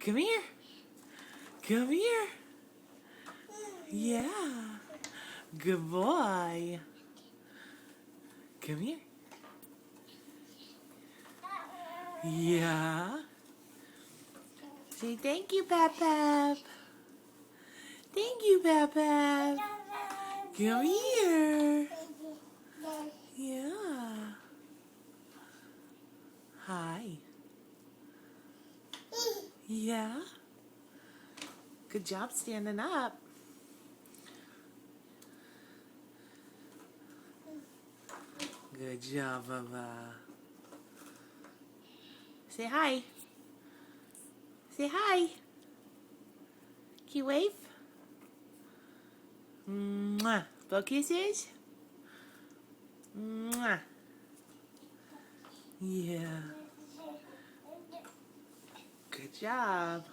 Come here. Come here. Yeah. Good boy. Come here. Yeah. Say thank you, Pap. Thank you, Pap. Come here. Yeah. Hi. Yeah. Good job standing up. Good job, Bubba. Say hi. Say hi. Can you wave? Mwah. Blow kisses? Mwah. Yeah. Good job.